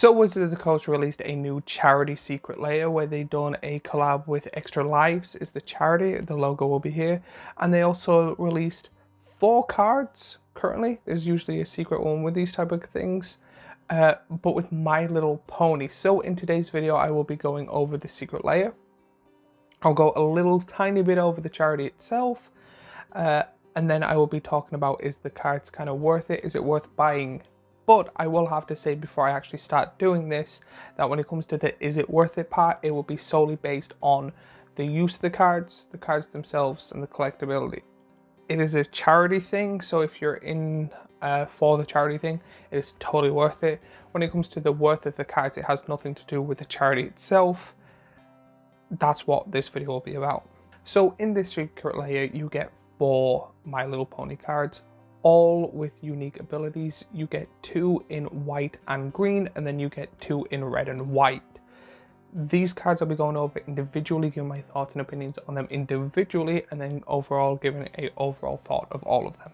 So Wizards of the Coast released a new charity secret layer where they done a collab with Extra Lives is the charity, the logo will be here, and they also released 4 cards currently. There's usually a secret one with these type of things, but with My Little Pony. So in today's video I will be going over the secret layer. I'll go a little tiny bit over the charity itself, and then I will be talking about, is the cards kind of worth it? Is it worth buying? But I will have to say before I actually start doing this, that when it comes to the is it worth it part, it will be solely based on the use of the cards themselves, and the collectability. It is a charity thing, so if you're in for the charity thing, it is totally worth it. When it comes to the worth of the cards, it has nothing to do with the charity itself. That's what this video will be about. So in this secret layer, you get 4 My Little Pony cards, all with unique abilities. You get 2 in white and green, and then you get 2 in red and white. These cards I'll be going over individually, giving my thoughts and opinions on them individually, and then overall giving an overall thought of all of them.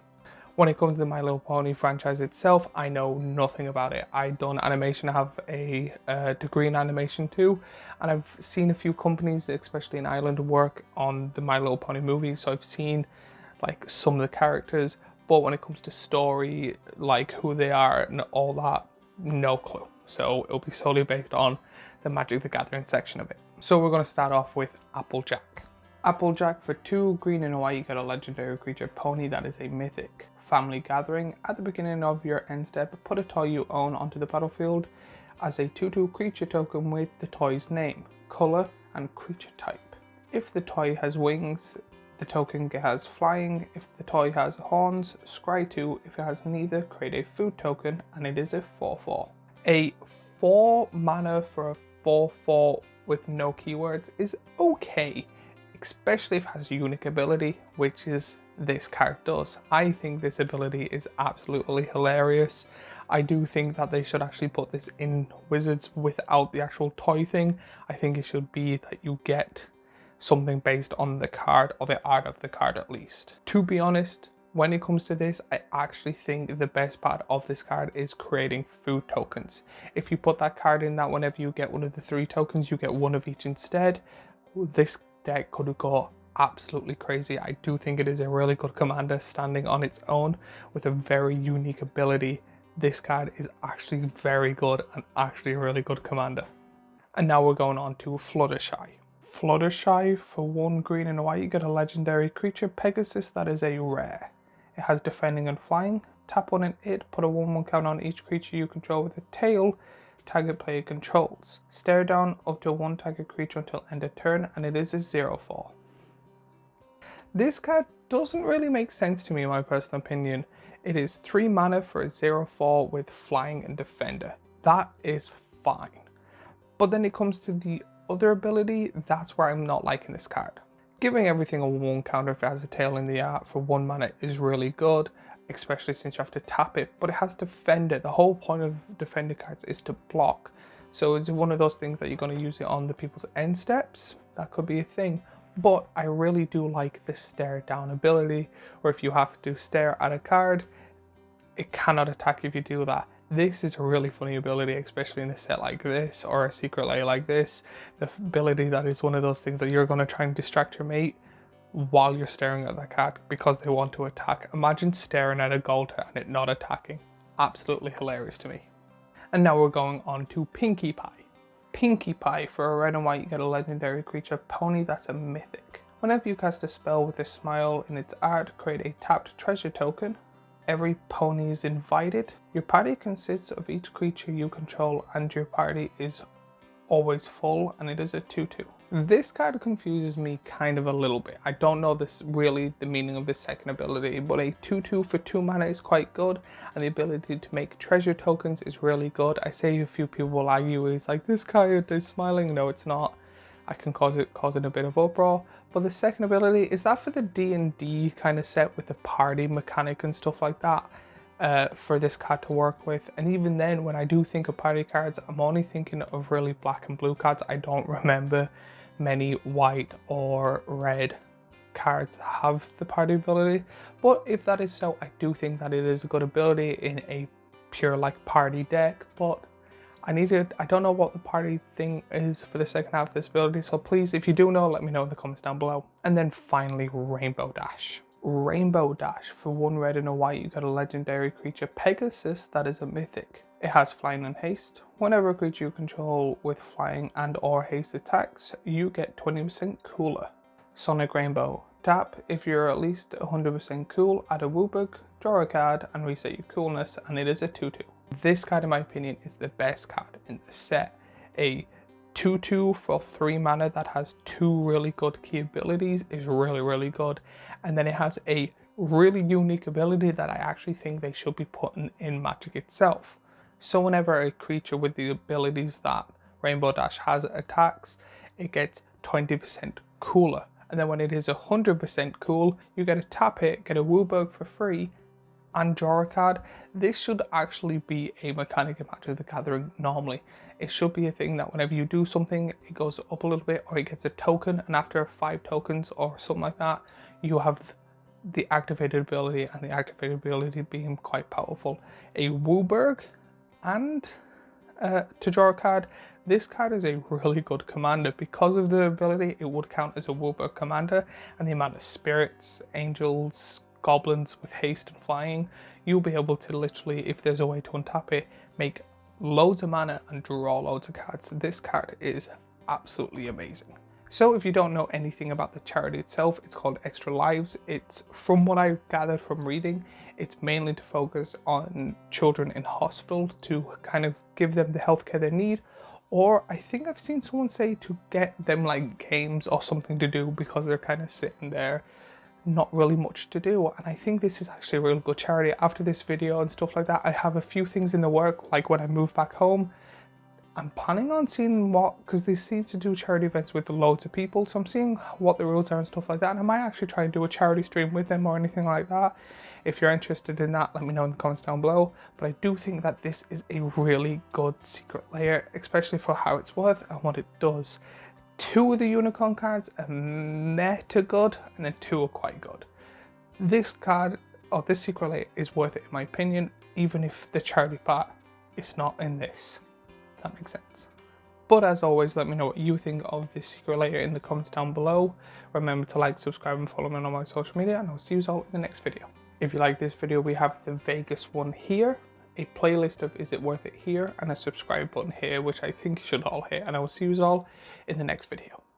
When it comes to the My Little Pony franchise itself, I know nothing about it. I've done animation, I have a degree in animation too, and I've seen a few companies, especially in Ireland, work on the My Little Pony movies, so I've seen like some of the characters, but when it comes to story, like who they are and all that, no clue. So it'll be solely based on the Magic the Gathering section of it. So we're going to start off with Applejack. Applejack, for 2 green and a white, you get a legendary creature pony that is a mythic. Family Gathering. At the beginning of your end step, put a toy you own onto the battlefield as a 2/2 creature token with the toy's name, color, and creature type. If the toy has wings, the token has flying. If the toy has horns, scry 2. If it has neither, create a food token, and it is a 4/4. A 4 mana for a 4/4 with no keywords is okay, especially if it has unique ability, which is this card does. I think this ability is absolutely hilarious. I do think that they should actually put this in Wizards without the actual toy thing. I think it should be that you get something based on the card, or the art of the card at least. To be honest, when it comes to this, I actually think the best part of this card is creating food tokens. If you put that card in, that whenever you get one of the 3 tokens, you get 1 of each instead, this deck could go absolutely crazy. I do think it is a really good commander standing on its own with a very unique ability. This card is actually very good and actually a really good commander. And now we're going on to Fluttershy. Fluttershy, for 1 green and a white, you get a legendary creature, Pegasus, that is a rare. It has defending and flying. Tap 1 and it, put a 1/1 count on each creature you control with a tail target player controls. Stare down up to 1 target creature until end of turn, and it is a 0/4. This card doesn't really make sense to me in my personal opinion. It is 3 mana for a 0/4 with flying and defender. That is fine. But then it comes to the other ability, that's where I'm not liking this card. Giving everything a 1 counter if it has a tail in the art for 1 mana is really good, especially since you have to tap it, but it has defender. The whole point of defender cards is to block. So it's one of those things that you're going to use it on the people's end steps. That could be a thing. But I really do like the stare down ability, where if you have to stare at a card, it cannot attack if you do that. This is a really funny ability, especially in a set like this or a secret layer like this. The ability that is one of those things that you're going to try and distract your mate while you're staring at that card because they want to attack. Imagine staring at a Golter and it not attacking. Absolutely hilarious to me. And now we're going on to Pinkie Pie. Pinkie Pie, for a red and white, you get a legendary creature pony that's a mythic. Whenever you cast a spell with a smile in its art, create a tapped treasure token. Every pony is invited. Your party consists of each creature you control, and your party is always full, and it is a 2/2. This card confuses me kind of a little bit. I don't know really the meaning of this second ability, but a 2/2 for 2 mana is quite good, and the ability to make treasure tokens is really good. I say a few people will argue it's like, this card is smiling. No, it's not. I can cause it a bit of uproar. But the second ability, is that for the D&D kind of set with the party mechanic and stuff like that, for this card to work with? And even then, when I do think of party cards, I'm only thinking of really black and blue cards. I don't remember many white or red cards that have the party ability. But if that is so, I do think that it is a good ability in a pure like party deck. But I don't know what the party thing is for the second half of this ability, so please, if you do know, let me know in the comments down below. And then finally, Rainbow Dash. Rainbow Dash, for 1 red and a white, you get a legendary creature, Pegasus, that is a mythic. It has flying and haste. Whenever a creature you control with flying and or haste attacks, you get 20% cooler. Sonic Rainbow. Tap, if you're at least 100% cool, add a Wooburg, draw a card, and reset your coolness, and it is a 2/2. This card, in my opinion, is the best card in the set. A 2/2 for 3 mana that has 2 really good key abilities is really good. And then it has a really unique ability that I actually think they should be putting in Magic itself. So whenever a creature with the abilities that Rainbow Dash has attacks, it gets 20% cooler. And then when it is 100% cool, you get to tap it, get a Wooburg for free, and draw a card. This should actually be a mechanic in Magic the Gathering normally. It should be a thing that whenever you do something, it goes up a little bit, or it gets a token, and after 5 tokens or something like that, you have the activated ability, and the activated ability being quite powerful. A Wooburg and to draw a card. This card is a really good commander. Because of the ability, it would count as a Wooburg commander, and the amount of spirits, angels, goblins with haste and flying, you'll be able to literally, if there's a way to untap it, make loads of mana and draw loads of cards. This card is absolutely amazing. So if you don't know anything about the charity itself, it's called Extra Lives. It's, from what I've gathered from reading, it's mainly to focus on children in hospital to kind of give them the healthcare they need. Or I think I've seen someone say to get them like games or something to do because they're kind of sitting there, not really much to do. And I think this is actually a really good charity. After this video and stuff like that, I have a few things in the work, like when I move back home, I'm planning on seeing what, because they seem to do charity events with loads of people, so I'm seeing what the rules are and stuff like that, and I might actually try and do a charity stream with them or anything like that. If you're interested in that, let me know in the comments down below. But I do think that this is a really good secret layer, especially for how it's worth and what it does. 2 of the unicorn cards are meta good, and then 2 are quite good. This card, or this secret layer, is worth it in my opinion, even if the charity part is not in this. That makes sense. But as always, let me know what you think of this secret layer in the comments down below. Remember to like, subscribe, and follow me on all my social media, and I'll see you all in the next video. If you like this video, we have the Vegas one here, a playlist of Is It Worth It here, and a subscribe button here, which I think you should all hit, and I will see you all in the next video.